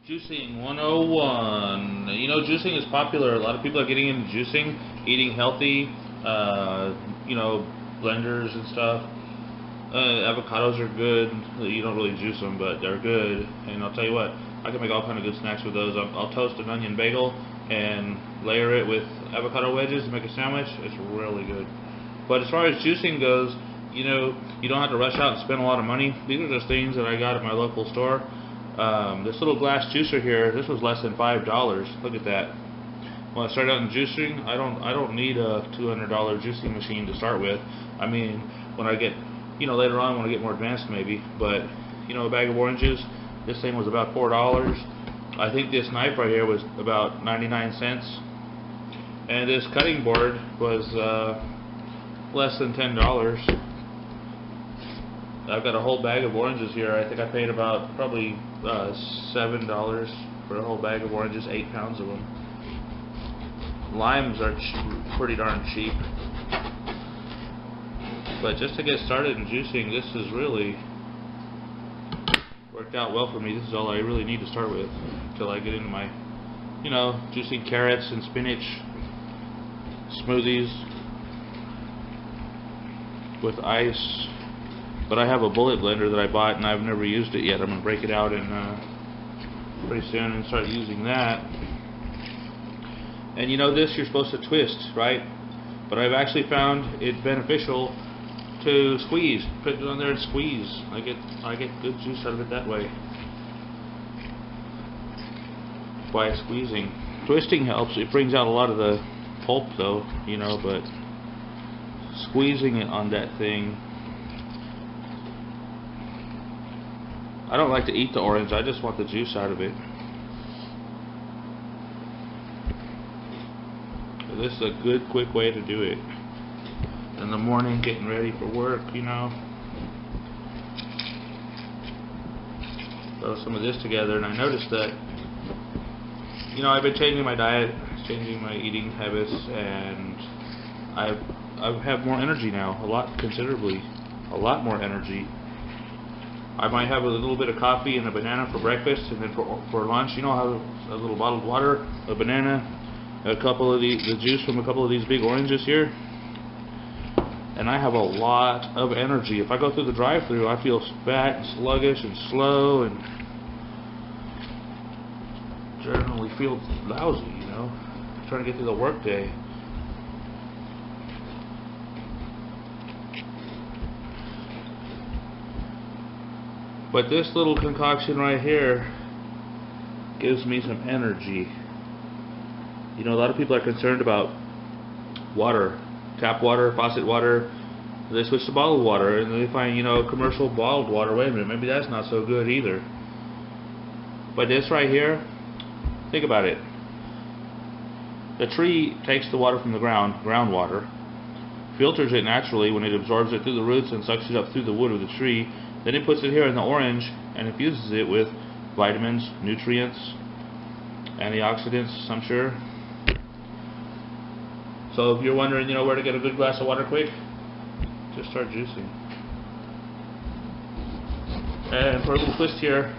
Juicing 101. You know, juicing is popular. A lot of people are getting into juicing, eating healthy, blenders and stuff. Avocados are good. You don't really juice them, but they're good. And I'll tell you what, I can make all kind of good snacks with those. I'll toast an onion bagel and layer it with avocado wedges and make a sandwich. It's really good. But as far as juicing goes, you don't have to rush out and spend a lot of money. These are just things that I got at my local store. This little glass juicer here, this was less than $5. Look at that. When I started out in juicing, I don't need a $200 juicing machine to start with. I mean, when I get, later on when I get more advanced maybe, but a bag of oranges, this thing was about $4. I think this knife right here was about 99 cents, and this cutting board was less than $10. I've got a whole bag of oranges here. I think I paid about probably $7 for a whole bag of oranges, 8 pounds of them. Limes are pretty darn cheap. But just to get started in juicing, this has really worked out well for me. This is all I really need to start with until I get into my, juicing carrots and spinach smoothies with ice. But I have a bullet blender that I bought and I've never used it yet. I'm going to break it out pretty soon and start using that. And this you're supposed to twist, right? But I've actually found it beneficial to squeeze. Put it on there and squeeze. I get good juice out of it that way by squeezing. Twisting helps. It brings out a lot of the pulp though, but squeezing it on that thing. I don't like to eat the orange, I just want the juice out of it. So this is a good, quick way to do it. In the morning, getting ready for work, Throw some of this together, and I noticed that, I've been changing my diet, changing my eating habits, and I have more energy now, considerably, a lot more energy. I might have a little bit of coffee and a banana for breakfast, and then for lunch, I'll have a little bottled water, a banana, the juice from a couple of these big oranges here, and I have a lot of energy. If I go through the drive-thru, I feel fat and sluggish and slow, and generally feel lousy, trying to get through the work day. But this little concoction right here gives me some energy. A lot of people are concerned about water, tap water, faucet water. They switch to bottled water and they find, commercial bottled water. Wait a minute, maybe that's not so good either. But this right here, think about it. The tree takes the water from the groundwater, filters it naturally when it absorbs it through the roots and sucks it up through the wood of the tree. Then it puts it here in the orange and infuses it with vitamins, nutrients, antioxidants, I'm sure. So if you're wondering, where to get a good glass of water quick, just start juicing. And for a little twist here,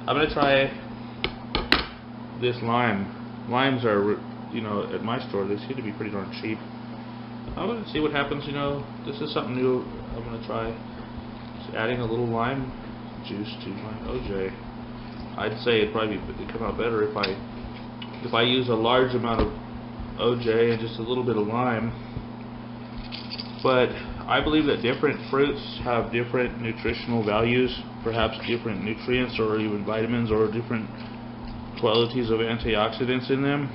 I'm going to try this lime. Limes are, at my store, they seem to be pretty darn cheap. I'm going to see what happens, This is something new I'm going to try. Adding a little lime juice to my OJ. I'd say it'd probably come out better if I use a large amount of OJ and just a little bit of lime. But I believe that different fruits have different nutritional values, perhaps different nutrients or even vitamins or different qualities of antioxidants in them.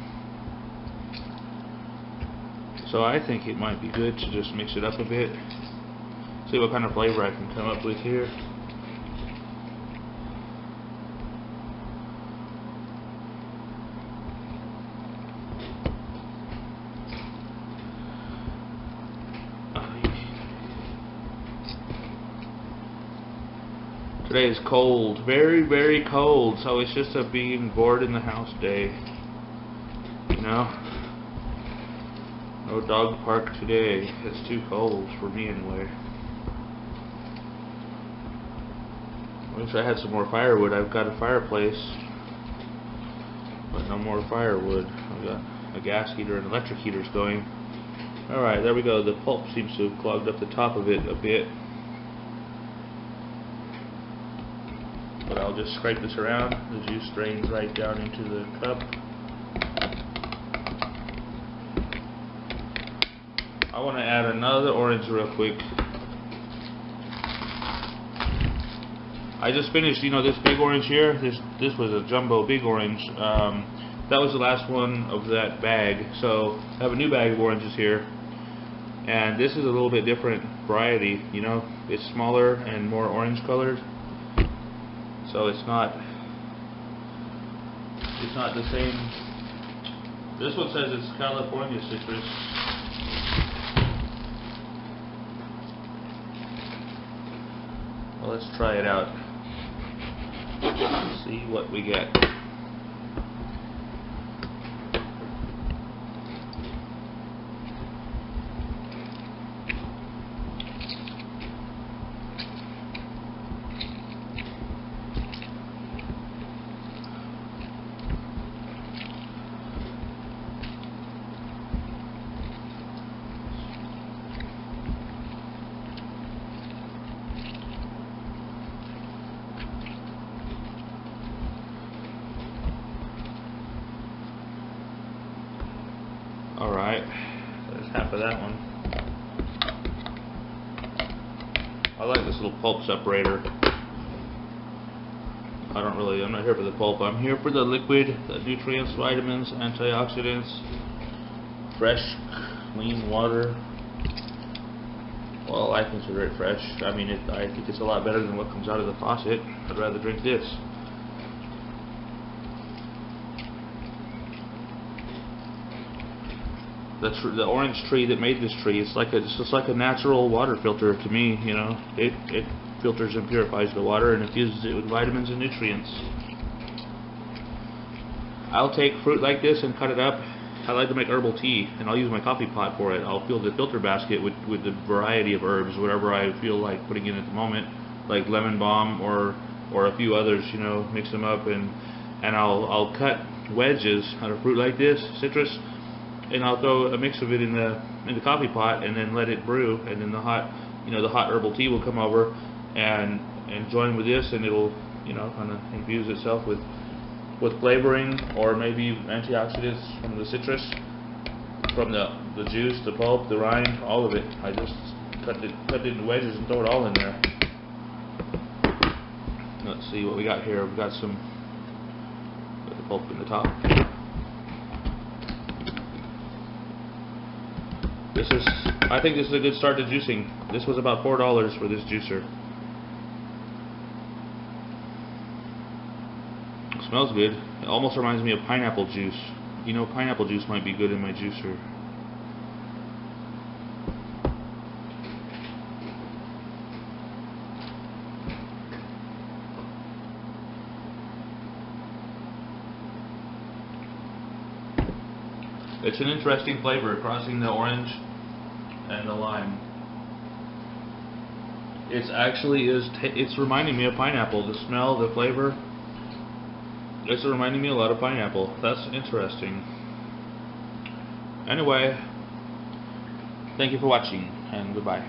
So I think it might be good to just mix it up a bit. See what kind of flavor I can come up with here. Today is cold, very, very cold, so it's just a being bored in the house day. No dog park today. It's too cold for me anyway. I wish I had some more firewood. I've got a fireplace But no more firewood. I've got a gas heater and electric heaters going. Alright, there we go. The pulp seems to have clogged up the top of it a bit. But I'll just scrape this around. The juice drains right down into the cup. I want to add another orange real quick. I just finished, this big orange here. This was a jumbo big orange. That was the last one of that bag. So I have a new bag of oranges here, and this is a little bit different variety. It's smaller and more orange colored. So it's not the same. This one says it's California citrus. Well, let's try it out. See what we get. Alright, there's half of that one. I like this little pulp separator. I'm not here for the pulp, I'm here for the liquid, the nutrients, vitamins, antioxidants, fresh, clean water. Well, I consider it fresh. I think it's a lot better than what comes out of the faucet. I'd rather drink this. The orange tree that made this tree, it's just like a natural water filter to me. It filters and purifies the water and infuses it with vitamins and nutrients. I'll take fruit like this and cut it up. I like to make herbal tea, and I'll use my coffee pot for it. I'll fill the filter basket with the variety of herbs, whatever I feel like putting in at the moment, like lemon balm or a few others. Mix them up, and I'll cut wedges out of fruit like this, citrus. And I'll throw a mix of it in the coffee pot and then let it brew, and then the hot herbal tea will come over and join with this, and it'll kind of infuse itself with flavoring or maybe antioxidants from the citrus, from the juice, the pulp, the rind, all of it. I just cut it into wedges and throw it all in there. Let's see what we got here. We've got the pulp in the top. I think this is a good start to juicing. This was about $4 for this juicer. It smells good. It almost reminds me of pineapple juice. Pineapple juice might be good in my juicer. It's an interesting flavor, crossing the orange and the lime. It's reminding me of pineapple. The smell, the flavor. It's reminding me a lot of pineapple. That's interesting. Anyway, thank you for watching, and goodbye.